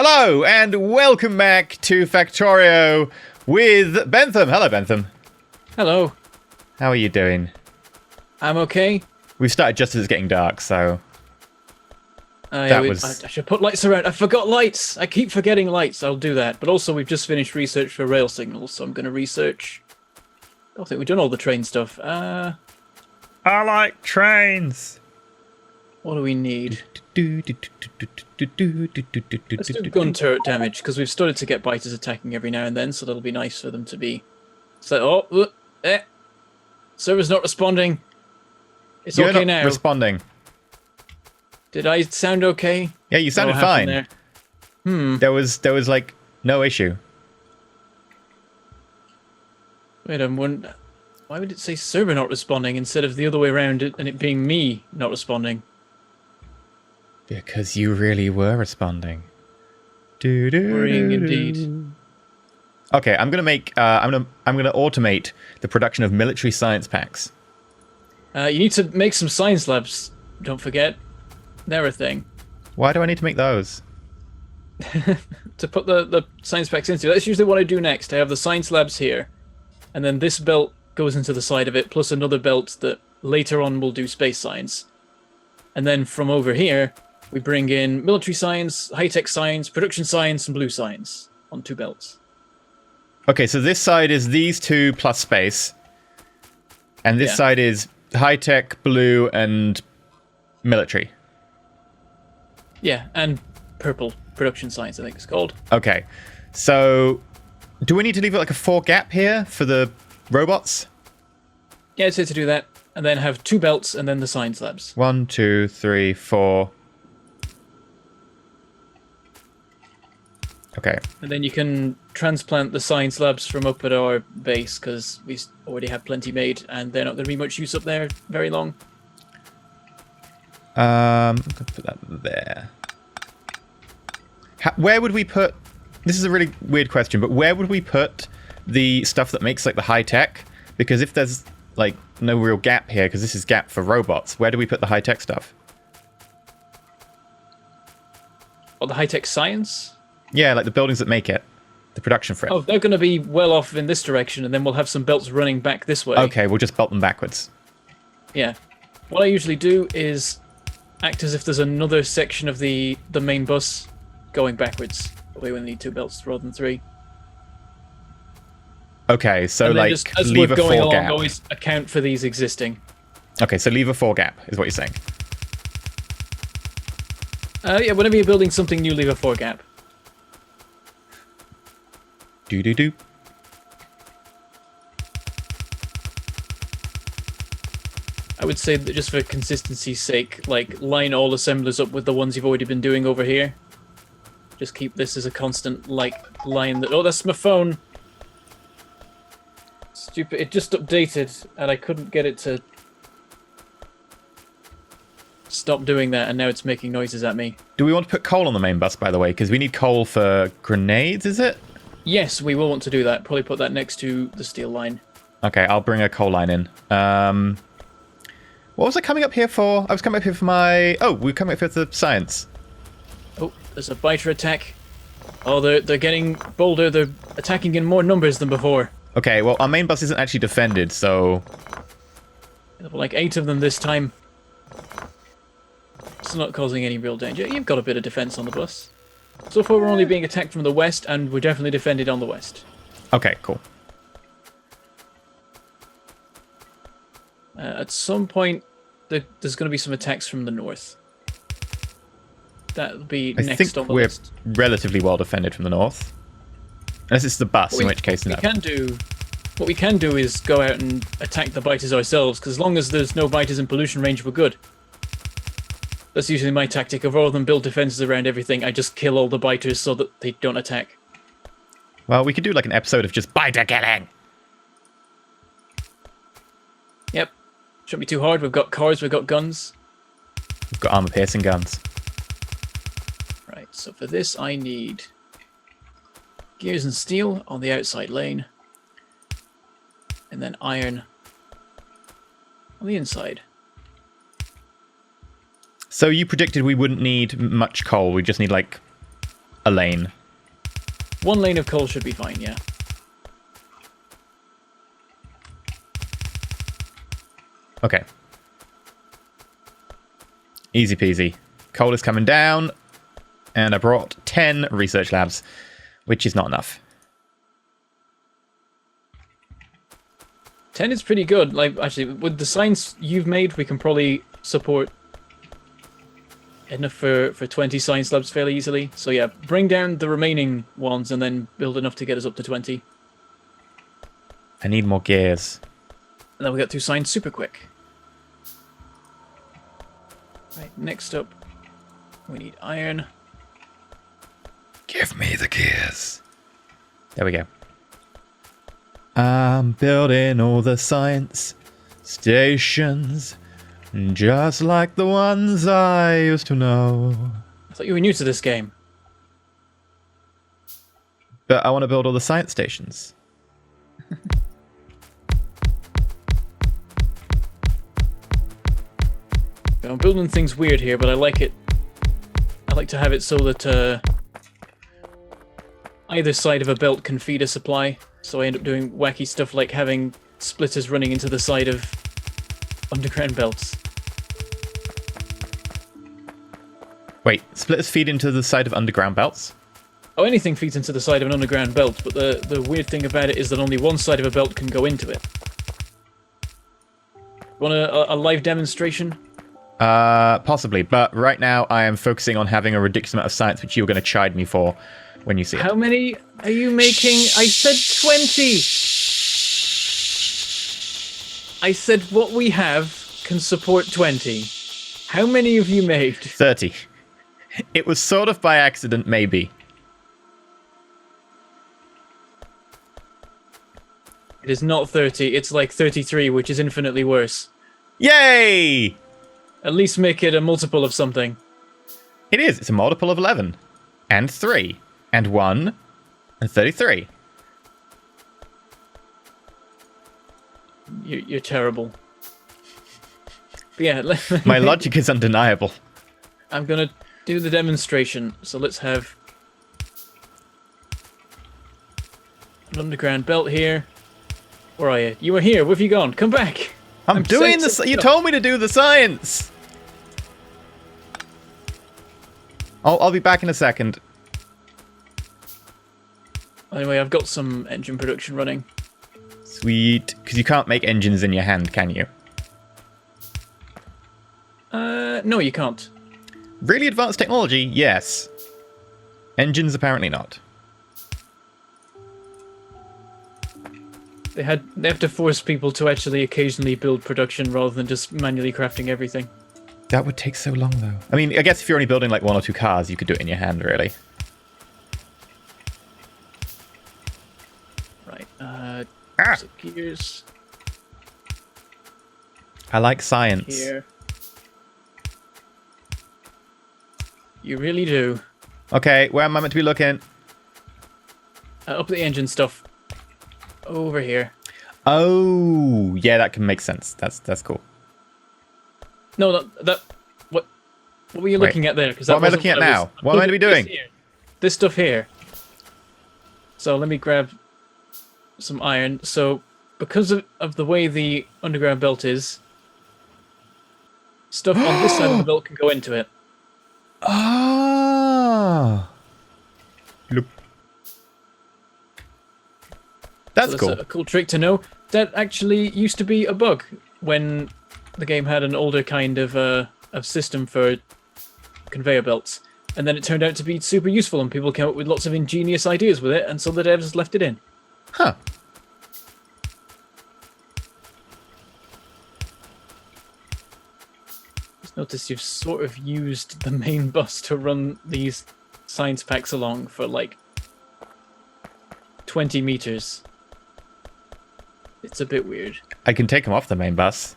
Hello, and welcome back to Factorio with Bentham. Hello, Bentham. Hello. How are you doing? I'm okay. We've started just as it's getting dark, so... I should put lights around. I forgot lights. I keep forgetting lights. I'll do that. But also, we've just finished research for rail signals, so I'm going to research... I don't think we've done all the train stuff. I like trains. What do we need? Let's do gun turret damage, because we've started to get biters attacking every now and then, so that'll be nice for them to be... So, server's not responding. It's You're okay not now. responding. Did I sound okay? Yeah, you sounded fine. There was like no issue. Wait, why would it say server not responding instead of the other way around and it being me not responding? Because you really were responding. Worrying indeed. Okay, I'm gonna make. I'm gonna automate the production of military science packs. You need to make some science labs. Don't forget, they're a thing. Why do I need to make those? To put the science packs into. That's usually what I do next. I have the science labs here, and then this belt goes into the side of it, plus another belt that later on will do space science. And then from over here, we bring in military science, high-tech science, production science, and blue science on 2 belts. Okay, so this side is these two plus space, and this side is high-tech, blue, and military. Yeah, and purple production science, I think it's called. Okay, so do we need to leave like a 4 gap here for the robots? Yeah, I'd say to do that, and then have 2 belts and then the science labs. 1, 2, 3, 4. Okay. And then you can transplant the science labs from up at our base, because we already have plenty made, and they're not going to be much use up there very long. I'm going to put that there. Where would we put... This is a really weird question, but where would we put the stuff that makes like the high tech? Because if there's like no real gap here, because this is gap for robots, where do we put the high tech stuff? Or the high-tech science? Yeah, like the buildings that make it. The production for it. Oh, they're going to be well off in this direction, and then we'll have some belts running back this way. Okay, we'll just belt them backwards. Yeah. What I usually do is act as if there's another section of the main bus going backwards. That way we need 2 belts rather than 3. Okay, so and then like just, as leave we're a going 4 along, gap. always account for these existing. Okay, so leave a 4 gap is what you're saying. Yeah, whenever you're building something new, leave a 4 gap. Do. I would say that just for consistency's sake, like, line all assemblers up with the ones you've already been doing over here. Just keep this as a constant, like, line that... Oh, that's my phone! Stupid. It just updated, and I couldn't get it to stop doing that, and now it's making noises at me. Do we want to put coal on the main bus, by the way? Because we need coal for grenades, is it? Yes, we will want to do that. Probably put that next to the steel line. Okay, I'll bring a coal line in. What was I coming up here for? I was coming up here for my... Oh, we're coming up here for the science. Oh, there's a biter attack. Oh, they're getting bolder. They're attacking in more numbers than before. Okay, well, our main bus isn't actually defended, so... There were like 8 of them this time. It's not causing any real danger. You've got a bit of defense on the bus. So far, we're only being attacked from the west, and we're definitely defended on the west. Okay, cool. At some point, there's going to be some attacks from the north. That'll be next on the list. I think we're relatively well defended from the north. Unless it's the bus, in which case, no. What we can do is go out and attack the biters ourselves, because as long as there's no biters in pollution range, we're good. That's usually my tactic. Of rather than build defenses around everything, I just kill all the biters so that they don't attack. Well, we could do like an episode of just biter killing. Yep. Shouldn't be too hard. We've got cars, we've got guns. We've got armor-piercing guns. Right, so for this I need gears and steel on the outside lane. And then iron on the inside. So you predicted we wouldn't need much coal. We just need like a lane. 1 lane of coal should be fine, yeah. Okay. Easy peasy. Coal is coming down, and I brought 10 research labs, which is not enough. 10 is pretty good. Like, actually, with the science you've made, we can probably support enough for 20 science labs fairly easily. So yeah, bring down the remaining ones and then build enough to get us up to 20. I need more gears. And then we got through science super quick. Right, next up, we need iron. Give me the gears. There we go. I'm building all the science stations, just like the ones I used to know. I thought you were new to this game. But I want to build all the science stations. I'm building things weird here, but I like it. I like to have it so that either side of a belt can feed a supply. So I end up doing wacky stuff like having splitters running into the side of underground belts. Wait, splitters feed into the side of underground belts? Oh, anything feeds into the side of an underground belt, but the weird thing about it is that only one side of a belt can go into it. Want a live demonstration? Possibly, but right now I am focusing on having a ridiculous amount of science, which you're going to chide me for when you see it. How many are you making? I said 20! I said what we have can support 20. How many have you made? 30. It was sort of by accident, maybe. It is not 30, it's like 33, which is infinitely worse. Yay! At least make it a multiple of something. It is. It's a multiple of 11. And 3. And 1. And 33. You're terrible. But yeah, My logic is undeniable. I'm gonna do the demonstration. So let's have an underground belt here. Where are you? You were here. Where have you gone? Come back. I'm doing this. You told me to do the science. I'll be back in a second. Anyway, I've got some engine production running. Sweet. Because you can't make engines in your hand, can you? No, you can't. Really advanced technology? Yes. Engines, apparently not. They have to force people to actually occasionally build production rather than just manually crafting everything. That would take so long, though. I mean, I guess if you're only building like 1 or 2 cars, you could do it in your hand, really. Right. So gears. I like science. Here. You really do. Okay, where am I meant to be looking? Up at the engine stuff. Over here. Oh, yeah, that can make sense. That's cool. No, what were you looking at there? Because what am I looking at now? What am I to be doing? This stuff here. So let me grab some iron. So because of the way the underground belt is, stuff on this side of the belt can go into it. Ah. Look. That's so cool. A cool trick to know. That actually used to be a bug when the game had an older kind of system for conveyor belts. And then it turned out to be super useful and people came up with lots of ingenious ideas with it, and so the devs left it in. Huh. Just notice you've sort of used the main bus to run these science packs along for like 20 meters. It's a bit weird. I can take them off the main bus.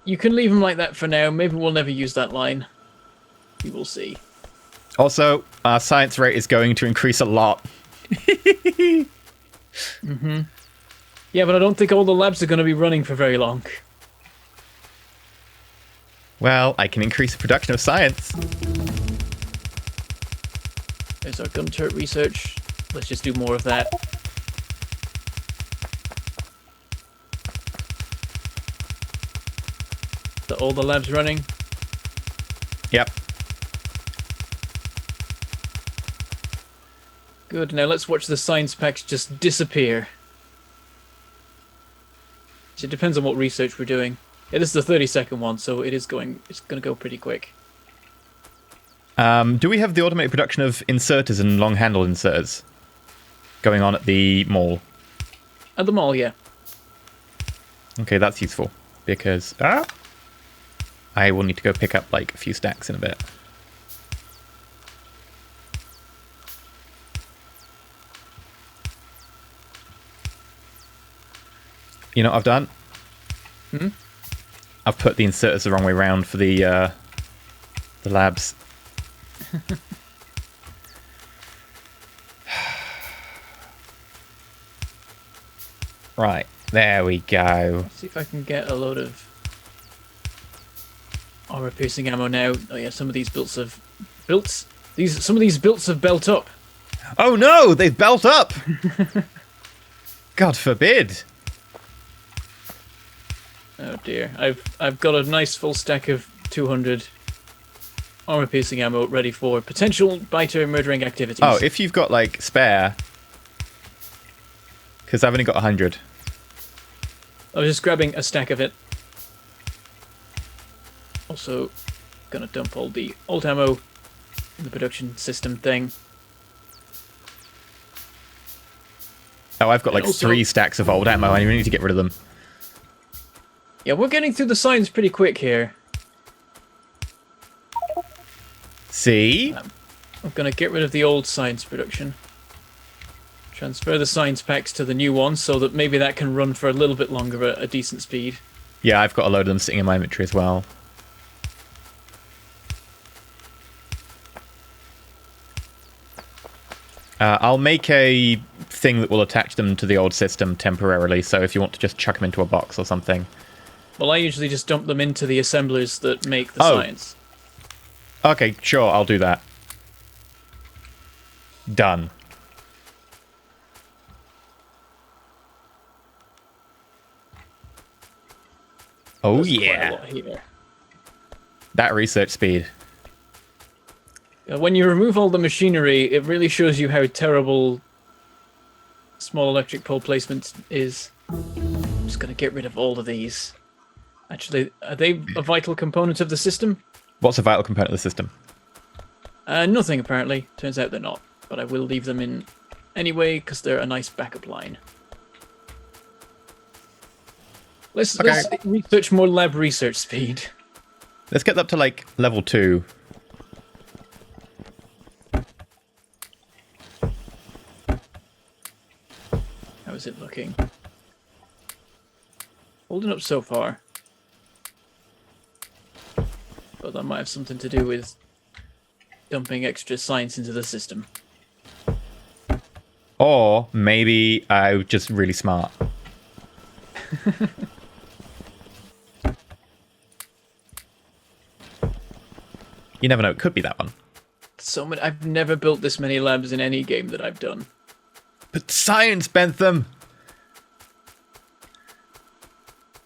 You can leave them like that for now. Maybe we'll never use that line. We will see. Also, our science rate is going to increase a lot. Mm-hmm. Yeah, but I don't think all the labs are going to be running for very long. Well, I can increase the production of science. There's our gun turret research. Let's just do more of that. All the labs running? Yep. Good. Now let's watch the science packs just disappear. It depends on what research we're doing. Yeah, this is the 30-second one, so it's going to go pretty quick. Do we have the automated production of inserters and long-handled inserters going on at the mall? At the mall, yeah. Okay, that's useful, because I will need to go pick up, like, a few stacks in a bit. You know what I've done? Hmm? I've put the inserters the wrong way round for the labs. Right, there we go. See if I can get a load of armor-piercing ammo now. Oh yeah, some of these builds have built up. Oh no, they've built up! God forbid. Oh dear, I've got a nice full stack of 200 armor-piercing ammo ready for potential biter murdering activities. Oh, if you've got, like, spare... Because I've only got 100. I was just grabbing a stack of it. Also, gonna dump all the old ammo in the production system thing. Oh, I've got, like, also, 3 stacks of old ammo. I need to get rid of them. Yeah, we're getting through the science pretty quick here. See? I'm gonna get rid of the old science production. Transfer the science packs to the new one so that maybe that can run for a little bit longer at a decent speed. Yeah, I've got a load of them sitting in my inventory as well. I'll make a thing that will attach them to the old system temporarily, so if you want to just chuck them into a box or something. Well, I usually just dump them into the assemblers that make the science. Okay, sure, I'll do that. Done. Oh, That's yeah. quite a lot here. That research speed. When you remove all the machinery, it really shows you how terrible small electric pole placement is. I'm just going to get rid of all of these. Actually, are they a vital component of the system? What's a vital component of the system? Nothing, apparently. Turns out they're not. But I will leave them in anyway, because they're a nice backup line. Let's research more lab research speed. Let's get up to, like, level 2. How is it looking? Holding up so far. But that might have something to do with dumping extra science into the system. Or maybe I was just really smart. You never know, it could be that one. So many. I've never built this many labs in any game that I've done. But science, Bentham!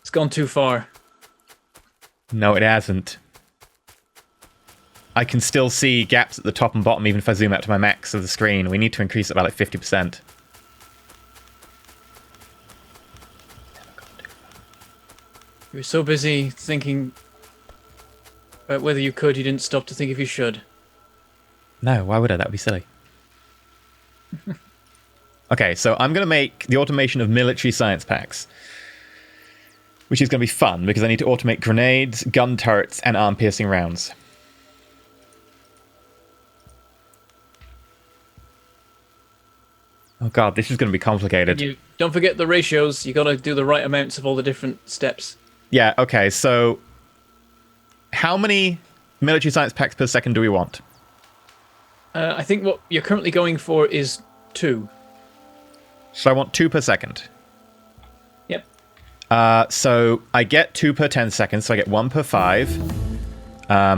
It's gone too far. No, it hasn't. I can still see gaps at the top and bottom even if I zoom out to my max of the screen. We need to increase it by like 50%. You were so busy thinking about whether you could, you didn't stop to think if you should. No, why would I? That would be silly. Okay, so I'm going to make the automation of military science packs. Which is going to be fun, because I need to automate grenades, gun turrets, and arm-piercing rounds. Oh god, this is going to be complicated. You don't forget the ratios. You got to do the right amounts of all the different steps. Yeah, okay, so how many military science packs per second do we want? I think what you're currently going for is 2. So I want 2 per second. Yep. So I get 2 per 10 seconds, so I get 1 per 5.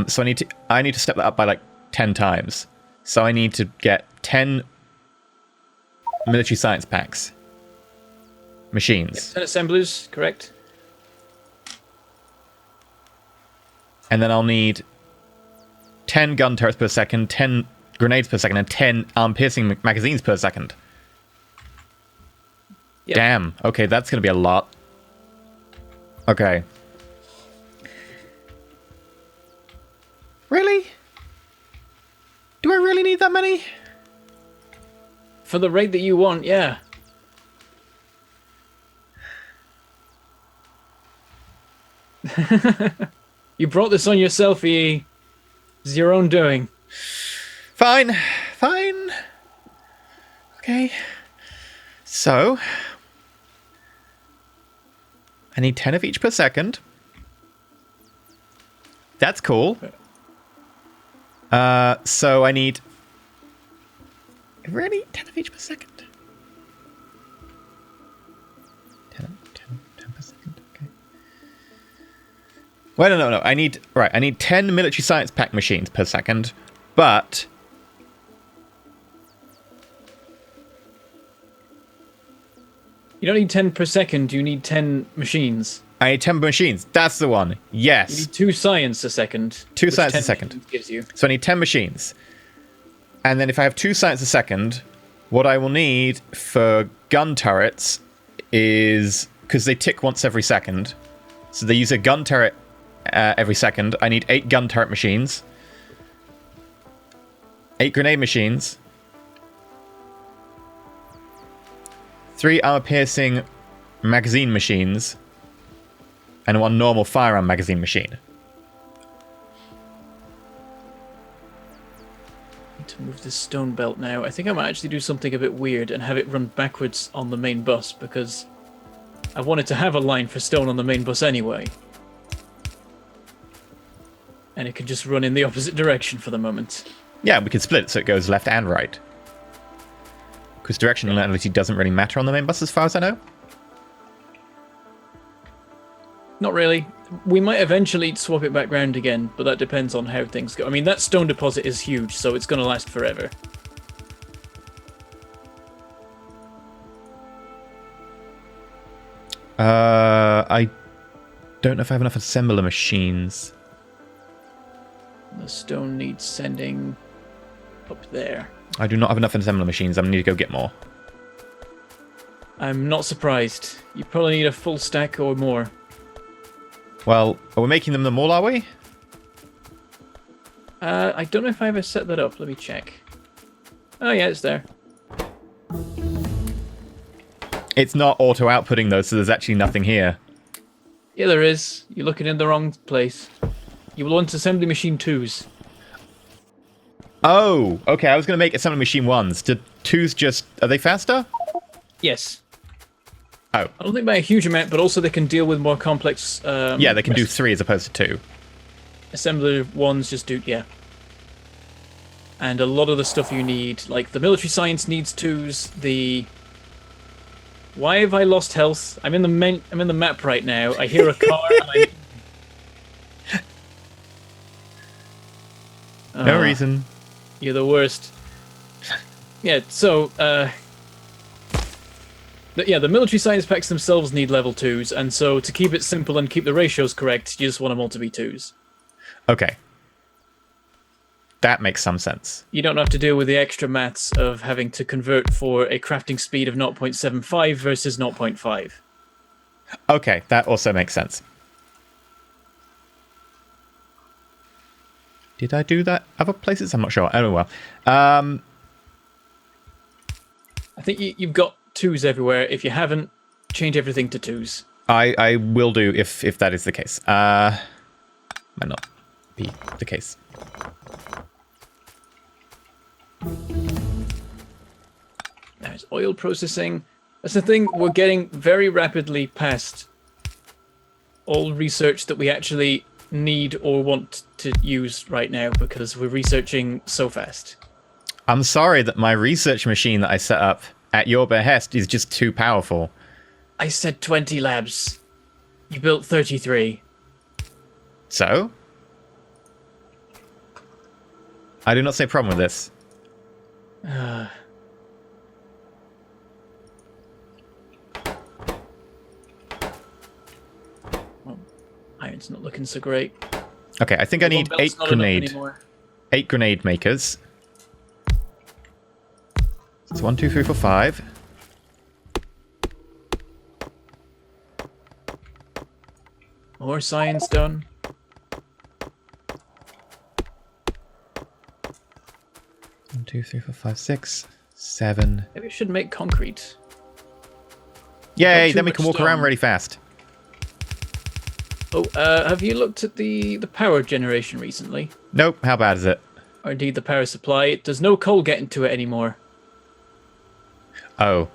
So I need to step that up by like 10 times. So I need to get 10 military science packs. Machines. 10 assemblers, correct? And then I'll need 10 gun turrets per second, 10 grenades per second, and 10 arm-piercing magazines per second. Yep. Damn. Okay, that's going to be a lot. Okay. Really? Do I really need that many? For the rate that you want, yeah. You brought this on yourself, EE. It's your own doing. Fine. Fine. Okay. So, I need 10 of each per second. That's cool. So I need... Really? 10 of each per second? 10 per second, okay. Well, no. I need 10 military science pack machines per second, but... You don't need 10 per second, you need 10 machines. I need 10 machines. That's the one. Yes. You need 2 science a second. 2 science a second. Gives you. So I need 10 machines. And then if I have 2 science a second, what I will need for gun turrets is... Because they tick once every second. So they use a gun turret every second. I need 8 gun turret machines. 8 grenade machines. 3 armor-piercing magazine machines. And 1 normal firearm magazine machine. Need to move this stone belt now. I think I might actually do something a bit weird and have it run backwards on the main bus, because I wanted to have a line for stone on the main bus anyway. And it could just run in the opposite direction for the moment. Yeah, we can split it so it goes left and right. Because directionality doesn't really matter on the main bus as far as I know. Not really. We might eventually swap it back round again, but that depends on how things go. I mean, that stone deposit is huge, so it's going to last forever. I don't know if I have enough assembler machines. The stone needs sending up there. I do not have enough assembler machines. I need to go get more. I'm not surprised. You probably need a full stack or more. Well, are we making them all, are we? I don't know if I ever set that up. Let me check. Oh yeah, it's there. It's not auto-outputting though, so there's actually nothing here. Yeah, there is. You're looking in the wrong place. You will want assembly machine 2s. Oh, okay. I was going to make assembly machine 1s. Do 2s just... Are they faster? Yes. Oh. I don't think by a huge amount, but also they can deal with more complex... yeah, they can do 3 as opposed to 2. Assembler 1s just do... Yeah. And a lot of the stuff you need, like the military science needs 2s, the... Why have I lost health? I'm in the map right now. I hear a car and No reason. You're the worst. Yeah, so, the military science packs themselves need level 2s, and so to keep it simple and keep the ratios correct, you just want them all to be 2s. Okay. That makes some sense. You don't have to deal with the extra maths of having to convert for a crafting speed of 0.75 versus 0.5. Okay, that also makes sense. Did I do that other places? I'm not sure. Oh, well. I think you've got 2s everywhere. If you haven't, change everything to 2s. I will do if that is the case. Might not be the case. There's oil processing. That's the thing. We're getting very rapidly past all research that we actually need or want to use right now because we're researching so fast. I'm sorry that my research machine that I set up at your behest is just too powerful. I said 20 labs. You built 33. So? I do not see a problem with this. looking so great. Okay, I think I need One belt's 8 not enough grenade. anymore. 8 grenade makers. It's 1, 2, 3, 4, 5. More science done. 1, 2, 3, 4, 5, 6, 7. Maybe we should make concrete. Yay, too then we much can walk stone. around really fast. Oh, have you looked at the power generation recently? Nope, how bad is it? Or indeed the power supply? There's no coal getting to it anymore. Oh.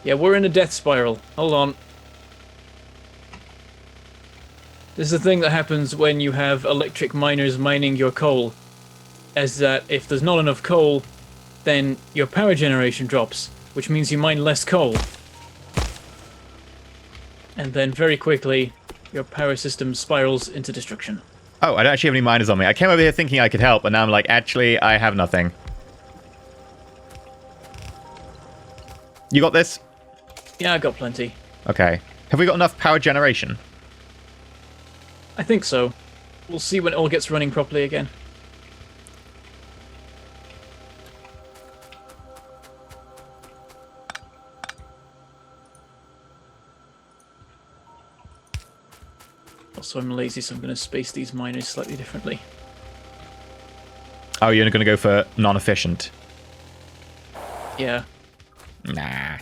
Yeah, we're in a death spiral. Hold on. This is the thing that happens when you have electric miners mining your coal. Is that if there's not enough coal, then your power generation drops, which means you mine less coal. And then very quickly, your power system spirals into destruction. Oh, I don't actually have any miners on me. I came over here thinking I could help, and now I'm like, actually, I have nothing. You got this? Yeah, I got plenty. Okay. Have we got enough power generation? I think so. We'll see when it all gets running properly again. Also, I'm lazy, so I'm going to space these miners slightly differently. Oh, you're going to go for non-efficient? Yeah, Nah.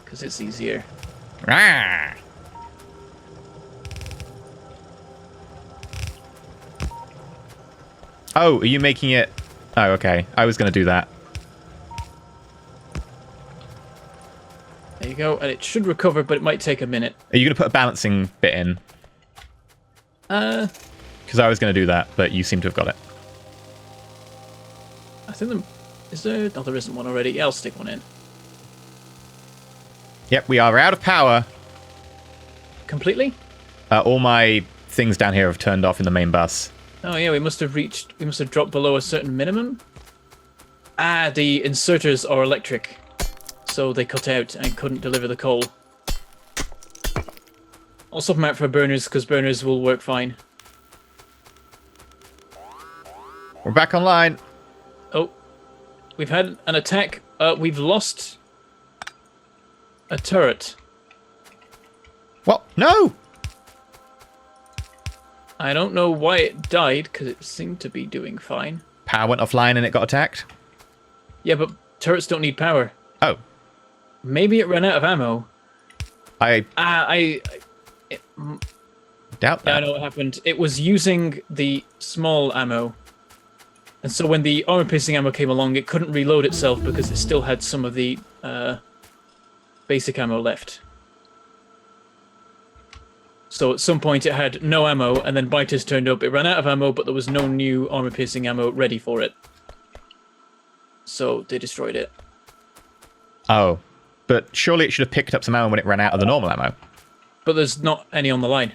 because it's easier. Ah. Oh, are you making it... Oh, okay. I was going to do that. There you go, and it should recover, but it might take a minute. Are you going to put a balancing bit in? Because I was going to do that, but you seem to have got it. I think there... Is there... No, there isn't one already. Yeah, I'll stick one in. Yep, we are out of power. Completely? All my things down here have turned off in the main bus. Oh yeah, we must have dropped below a certain minimum. Ah, the inserters are electric, so they cut out and couldn't deliver the coal. I'll swap them out for burners, because burners will work fine. We're back online. Oh, we've had an attack. We've lost a turret. What? No! I don't know why it died, because it seemed to be doing fine. Power went offline and it got attacked? Yeah, but turrets don't need power. Oh. Maybe it ran out of ammo. I doubt that. Yeah, I know what happened. It was using the small ammo. And so when the armor-piercing ammo came along, it couldn't reload itself because it still had some of the basic ammo left. So at some point it had no ammo, and then biters turned up. It ran out of ammo, but there was no new armor-piercing ammo ready for it. So they destroyed it. Oh. But surely it should have picked up some ammo when it ran out of the normal ammo. But there's not any on the line.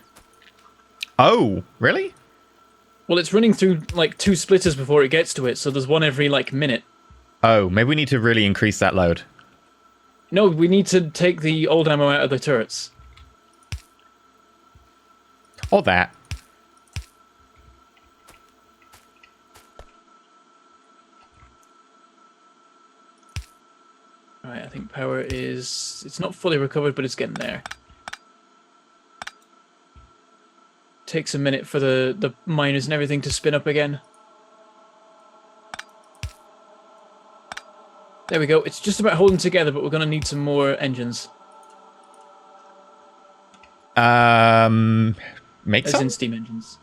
Oh, really? Well, it's running through, like, 2 splitters before it gets to it, so there's one every, like, minute. Oh, maybe we need to really increase that load. No, we need to take the old ammo out of the turrets. Or that. Alright, I think power is... It's not fully recovered, but it's getting there. Takes a minute for the miners and everything to spin up again. There we go. It's just about holding together, but we're going to need some more engines. Make As some? in steam engines.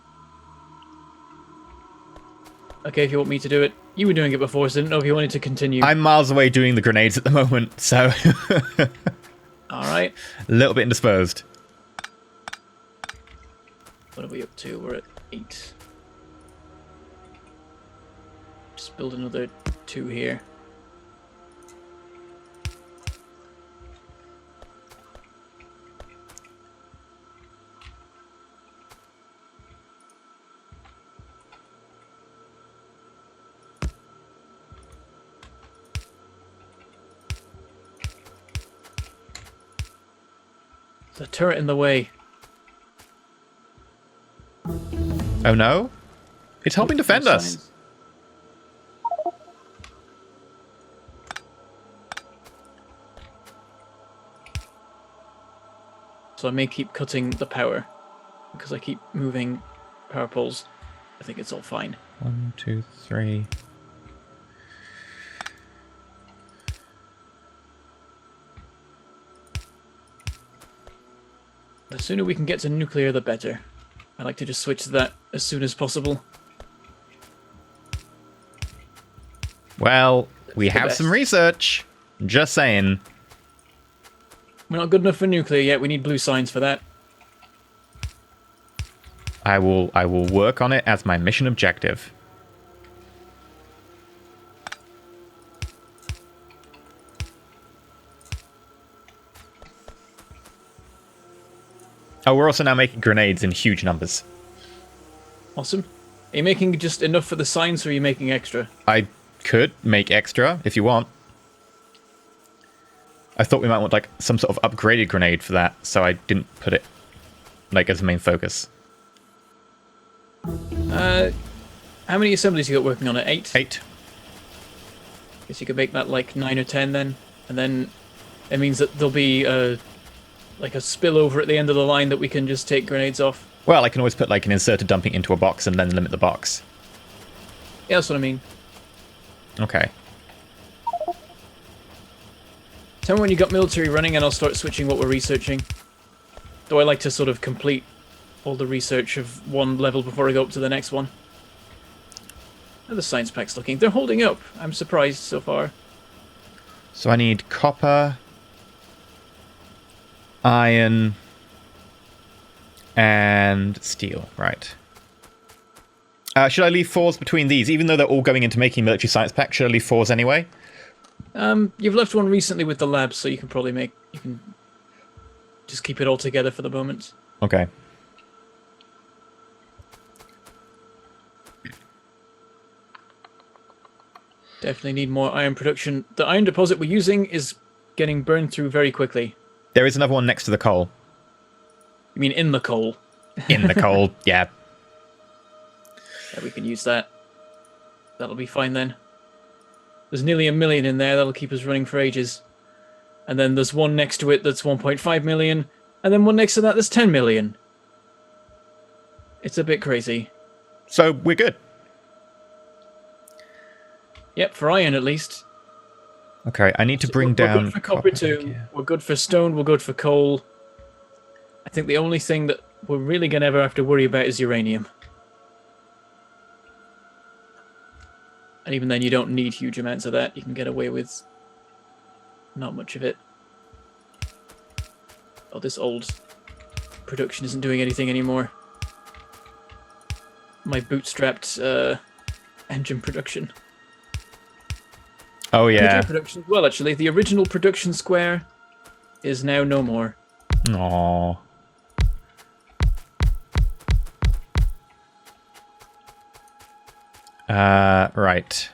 Okay, if you want me to do it. You were doing it before, so I didn't know if you wanted to continue. I'm miles away doing the grenades at the moment, so... Alright. A little bit indisposed. What are we up to? We're at 8. Just build another 2 here. The turret in the way. Oh no? It's helping defend us. Signs. So I may keep cutting the power because I keep moving power poles. I think it's all fine. 1, 2, 3. The sooner we can get to nuclear, the better. I like to just switch to that as soon as possible. Well, we the have best. some research. Just saying. We're not good enough for nuclear yet. We need blue signs for that. I will work on it as my mission objective. Oh, we're also now making grenades in huge numbers. Awesome. Are you making just enough for the signs, or are you making extra? I could make extra if you want. I thought we might want like some sort of upgraded grenade for that, so I didn't put it like as a main focus. How many assemblies you got working on it? 8? 8. Guess you could make that like 9 or 10 then, and then it means that there'll be like a spillover at the end of the line that we can just take grenades off. Well, I can always put like an inserter dumping into a box and then limit the box. Yeah, that's what I mean. Okay. Tell me when you got military running and I'll start switching what we're researching. Though I like to sort of complete all the research of one level before I go up to the next one. How are the science packs looking? They're holding up. I'm surprised so far. So I need copper, iron, and steel. Right. Should I leave 4s between these? Even though they're all going into making military science packs, should I leave 4s anyway? You've left one recently with the labs, so you can probably you can just keep it all together for the moment. Okay. Definitely need more iron production. The iron deposit we're using is getting burned through very quickly. There is another one next to the coal. You mean in the coal? In the coal, yeah. Yeah, we can use that. That'll be fine then. There's nearly 1 million in there. That'll keep us running for ages. And then there's one next to it that's 1.5 million. And then one next to that that's 10 million. It's a bit crazy. So we're good. Yep, for iron at least. Okay, I need to bring We're down good for copper too. yeah. We're good for stone. We're good for coal. I think the only thing that we're really going to ever have to worry about is uranium. And even then, you don't need huge amounts of that. You can get away with not much of it. Oh, this old production isn't doing anything anymore. My bootstrapped engine production. Oh yeah. Engine production as well, actually. The original production square is now no more. Aww. Right.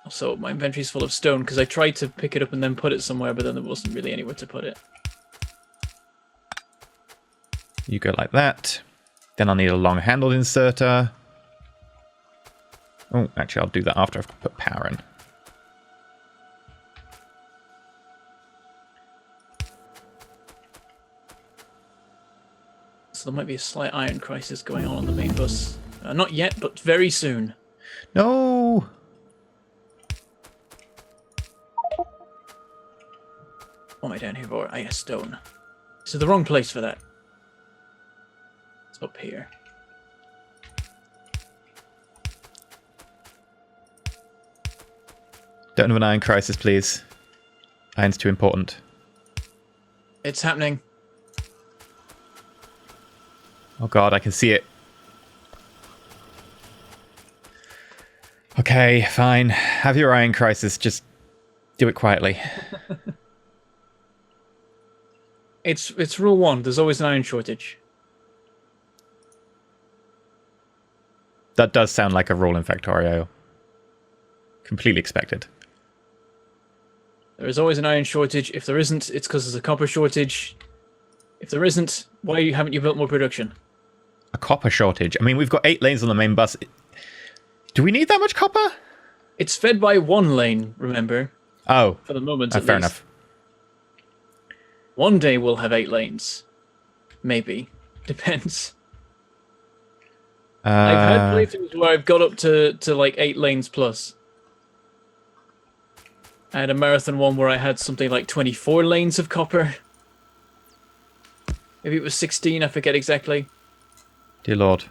So my inventory's full of stone because I tried to pick it up and then put it somewhere, but then there wasn't really anywhere to put it. You go like that. Then I'll need a long-handled inserter. Oh, actually, I'll do that after I've put power in. So there might be a slight iron crisis going on the main bus. Not yet, but very soon. No! What am I down here for? Ah, yes, stone. This is the wrong place for that. It's up here. Don't have an iron crisis, please. Iron's too important. It's happening. Oh god, I can see it. Okay, fine. Have your iron crisis, just do it quietly. It's rule 1. There's always an iron shortage. That does sound like a rule in Factorio. Completely expected. There is always an iron shortage. If there isn't, it's because there's a copper shortage. If there isn't, why haven't you built more production? a copper shortage. I mean, we've got 8 lanes on the main bus. Do we need that much copper? It's fed by 1 lane, remember? Oh. For the moment, Fair enough. One day we'll have 8 lanes. Maybe. Depends. I've had playthroughs where I've got up to like 8 lanes plus. I had a marathon one where I had something like 24 lanes of copper. Maybe it was 16, I forget exactly. Dear Lord.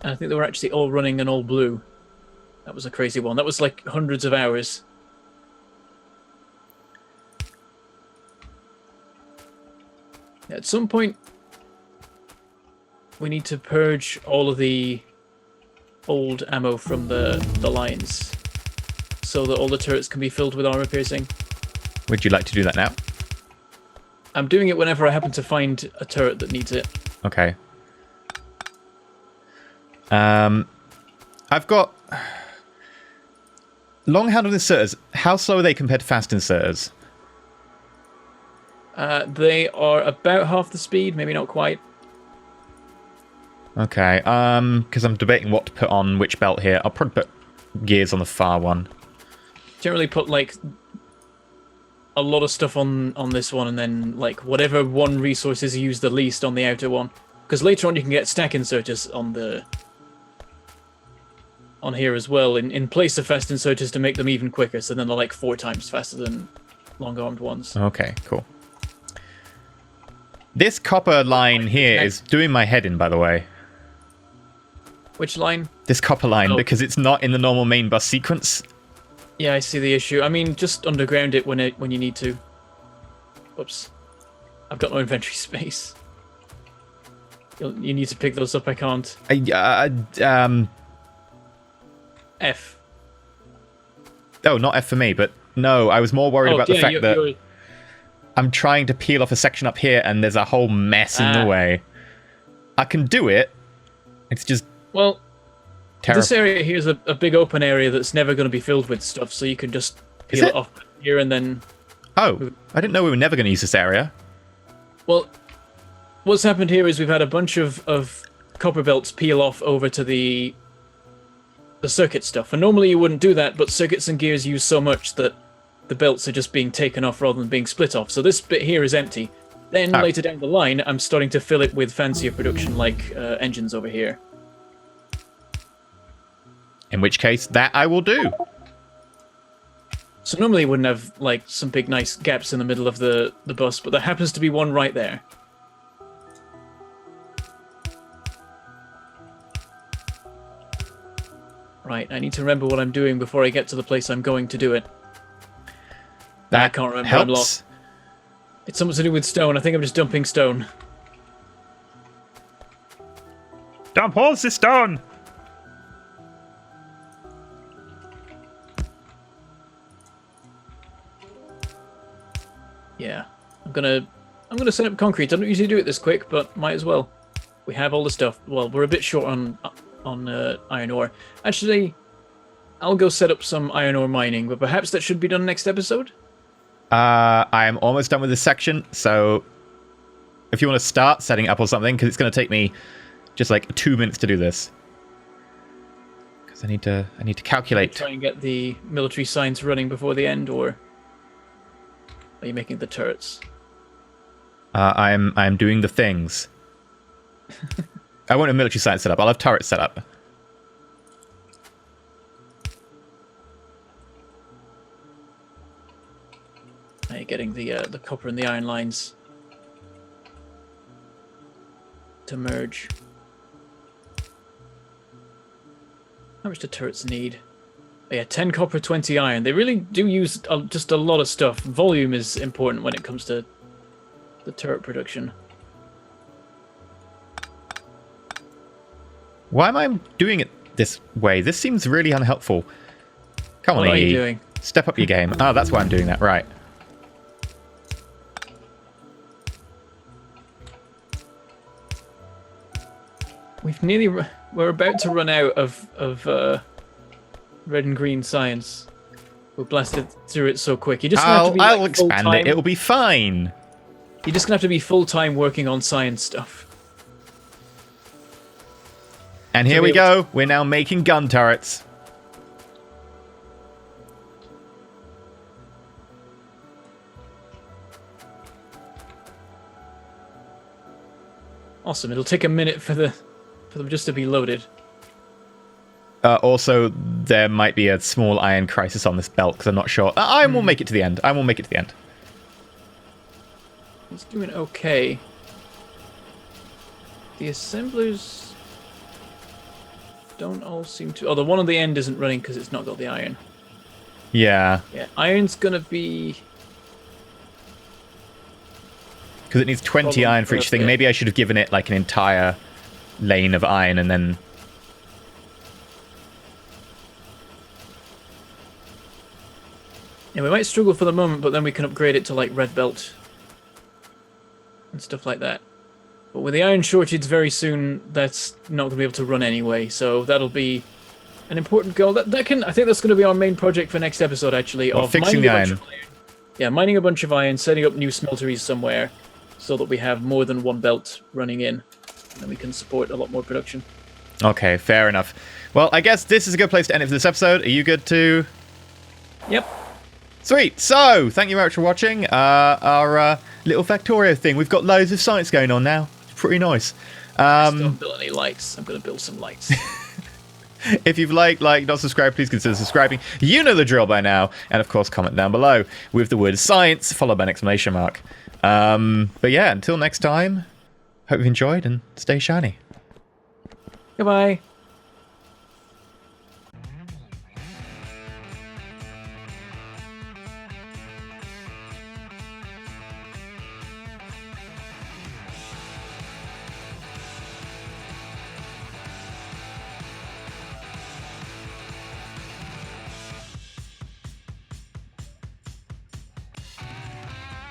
And I think they were actually all running an all blue. That was a crazy one. That was like hundreds of hours. At some point, we need to purge all of the old ammo from the lines so that all the turrets can be filled with armor piercing. Would you like to do that now? I'm doing it whenever I happen to find a turret that needs it. Okay. I've got long-handled inserters. How slow are they compared to fast inserters? They are about half the speed, maybe not quite. Okay, because I'm debating what to put on which belt here. I'll probably put gears on the far one. Generally put, like, a lot of stuff on this one, and then, like, whatever one resource is used the least on the outer one. Because later on you can get stack inserters on here as well, in place of fast inserters to make them even quicker, so then they're like 4 times faster than long-armed ones. Okay, cool. This copper line here is doing my head in, by the way. Which line? This copper line, because it's not in the normal main bus sequence. Yeah, I see the issue. I mean, just underground it when you need to. Whoops. I've got no inventory space. You need to pick those up, I can't. F. Oh, not F for me, but no, I was more worried about the fact that I'm trying to peel off a section up here and there's a whole mess in the way. I can do it. It's just... Well, this area here is a big open area that's never going to be filled with stuff, so you can just peel it off here and then... Oh, I didn't know we were never going to use this area. Well, what's happened here is we've had a bunch of copper belts peel off over to the circuit stuff. And normally you wouldn't do that, but circuits and gears use so much that the belts are just being taken off rather than being split off. So this bit here is empty. Then later down the line, I'm starting to fill it with fancier production like engines over here. In which case, that I will do. So normally you wouldn't have like some big nice gaps in the middle of the bus, but there happens to be one right there. Right, I need to remember what I'm doing before I get to the place I'm going to do it. That I can't remember. helps. I'm lost. It's something to do with stone. I think I'm just dumping stone. Dump all the stone! Yeah, I'm gonna set up concrete. I don't usually do it this quick, but might as well. We have all the stuff. Well, we're a bit short on iron ore. Actually, I'll go set up some iron ore mining, but perhaps that should be done next episode? I am almost done with this section, so if you want to start setting up or something, because it's going to take me just like 2 minutes to do this. Because I need to calculate. Try and get the military science running before the end, or are you making the turrets? I'm doing the things. I won't have military science set up. I'll have turrets set up. Now you're getting the copper and the iron lines to merge. How much do turrets need? Oh, yeah, 10 copper, 20 iron. They really do use just a lot of stuff. Volume is important when it comes to the turret production. Why am I doing it this way? This seems really unhelpful. Come on, What are you doing? Step up your game. Oh, that's why I'm doing that. Right. We're about to run out of red and green science. We blasted through it so quick. You're just gonna have to be I'll like, expand full-time. it. It'll be fine. You're just gonna have to be full-time working on science stuff. And here we go. We're now making gun turrets. Awesome. It'll take a minute for them just to be loaded. Also, there might be a small iron crisis on this belt because I'm not sure. Iron will make it to the end. Iron will make it to the end. It's doing okay. The assemblers don't all seem to... Oh, the one on the end isn't running because it's not got the iron. Yeah. Yeah, iron's going to be... Because it needs 20 iron for each thing. Maybe I should have given it like an entire lane of iron and then... Yeah, we might struggle for the moment, but then we can upgrade it to like red belt and stuff like that. But with the iron shortage very soon, that's not going to be able to run anyway. So that'll be an important goal. I think that's going to be our main project for next episode, actually. Of fixing the iron. Yeah, mining a bunch of iron, setting up new smelteries somewhere, so that we have more than one belt running in, and we can support a lot more production. Okay, fair enough. Well, I guess this is a good place to end it for this episode. Are you good to... Yep. Sweet. So, thank you very much for watching our little Factorio thing. We've got loads of science going on now. It's pretty nice. I still don't build any lights. I'm going to build some lights. If you've liked, not subscribed, please consider subscribing. You know the drill by now. And, of course, comment down below with the word science followed by an exclamation mark. But, yeah, until next time, hope you've enjoyed and stay shiny. Goodbye.